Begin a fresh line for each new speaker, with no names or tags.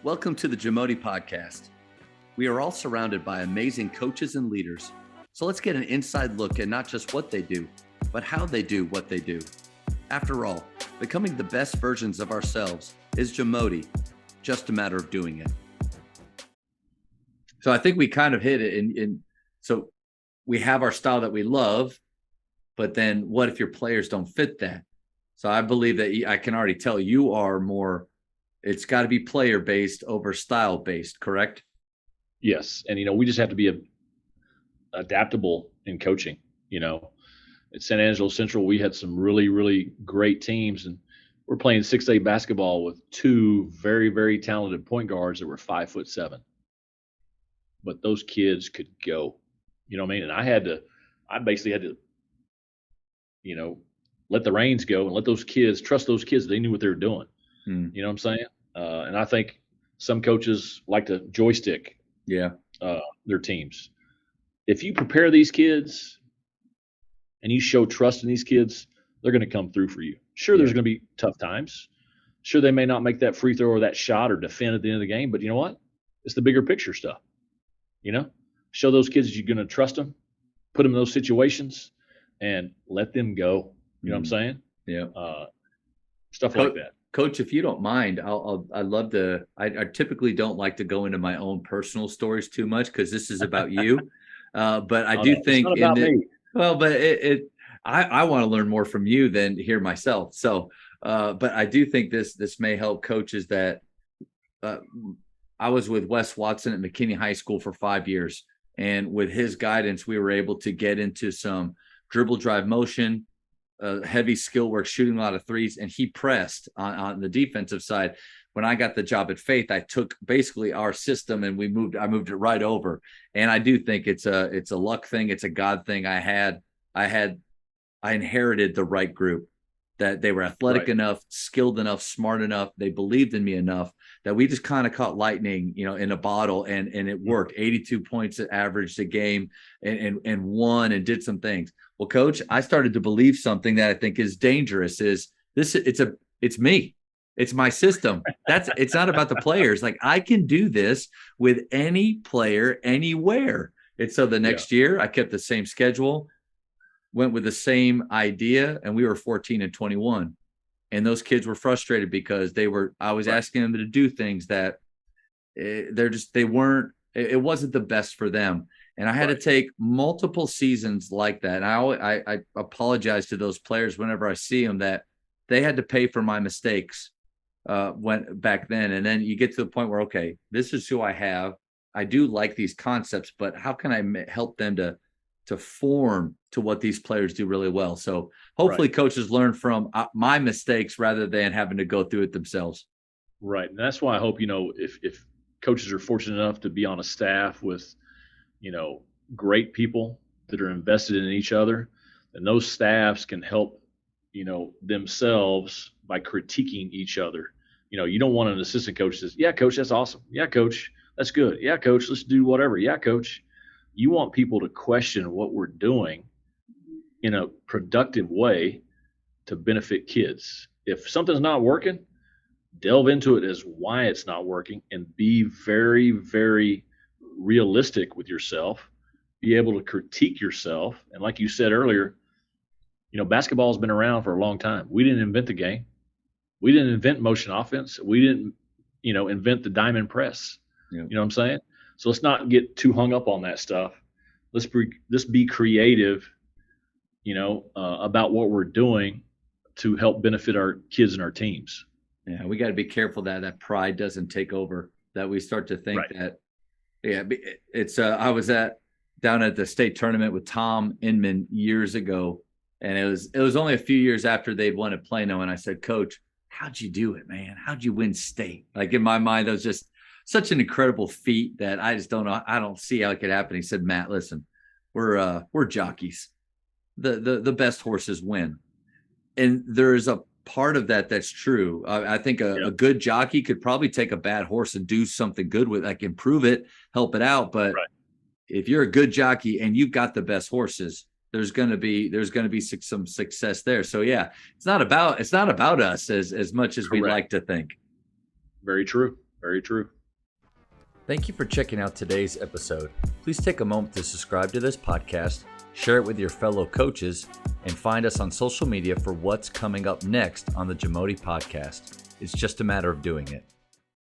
Welcome to the Jamodi podcast. We are all surrounded by amazing coaches and leaders. So let's get an inside look at not just what they do, but how they do what they do. After all, becoming the best versions of ourselves is Jamodi, just a matter of doing it. So I think we kind of hit it so we have our style that we love, but then what if your players don't fit that? So I believe that I can already tell you are more, it's got to be player based over style based, correct?
Yes. And, we just have to be adaptable in coaching. At San Angelo Central, we had some really, really great teams, and we're playing 6A basketball with two very, very talented point guards that were 5'7". But those kids could go, you know what I mean? And I basically had to, let the reins go and let those kids, trust those kids. They knew what they were doing. You know what I'm saying? And I think some coaches like to joystick their teams. If you prepare these kids and you show trust in these kids, they're going to come through for you. Sure, there's going to be tough times. Sure, they may not make that free throw or that shot or defend at the end of the game, but you know what? It's the bigger picture stuff. Show those kids you're going to trust them, put them in those situations, and let them go. You know what I'm saying?
Yeah.
Stuff like that.
Coach, if you don't mind, I'd love to. I typically don't like to go into my own personal stories too much because this is about you. But I do think
it's not about me.
Well, but I want to learn more from you than hear myself. So, but I do think this may help coaches that. I was with Wes Watson at McKinney High School for 5 years, and with his guidance, we were able to get into some dribble drive motion. Heavy skill work, shooting a lot of threes, and he pressed on the defensive side. When I got the job at Faith, I took basically our system and I moved it right over. And I do think it's a luck thing. It's a God thing. I inherited the right group, that they were athletic enough, skilled enough, smart enough. They believed in me enough that we just kind of caught lightning, in a bottle, and it worked. 82 points averaged a game and won and did some things. Well, Coach, I started to believe something that I think is dangerous. It's me. It's my system. It's not about the players. Like, I can do this with any player anywhere. And so the next year I kept the same schedule, went with the same idea, and we were 14-21. And those kids were frustrated because I was asking them to do things that it wasn't the best for them. And I had to take multiple seasons like that. And I apologize to those players whenever I see them that they had to pay for my mistakes back then. And then you get to the point where, okay, this is who I have. I do like these concepts, but how can I help them to form to what these players do really well? So hopefully coaches learn from my mistakes rather than having to go through it themselves.
Right. And that's why I hope, if coaches are fortunate enough to be on a staff with, great people that are invested in each other, and those staffs can help, themselves by critiquing each other. You don't want an assistant coach that says, yeah, coach, that's awesome. Yeah, coach, that's good. Yeah, coach, let's do whatever. Yeah, coach. You want people to question what we're doing in a productive way to benefit kids. If something's not working, delve into it as why it's not working, and be very, very realistic with yourself. Be able to critique yourself. And like you said earlier, basketball has been around for a long time. We didn't invent the game. We didn't invent motion offense. We didn't, invent the diamond press. You know what I'm saying? So let's not get too hung up on that stuff. Let's be creative, about what we're doing to help benefit our kids and our teams.
Yeah, we got to be careful that pride doesn't take over, that we start to think that, it's, I was down at the state tournament with Tom Inman years ago, and it was only a few years after they'd won at Plano, and I said, Coach, how'd you do it, man? How'd you win state? Like, in my mind, that was just such an incredible feat that I just don't know. I don't see how it could happen. He said, Matt, listen, we're jockeys. The best horses win. And there's a part of that's true. I think a good jockey could probably take a bad horse and do something good with, like, improve it, help it out. But if you're a good jockey and you've got the best horses, there's going to be some success there. So it's not about us as much as we like to think.
Very true. Very true.
Thank you for checking out today's episode. Please take a moment to subscribe to this podcast, share it with your fellow coaches, and find us on social media for what's coming up next on the Jamodi podcast. It's just a matter of doing it.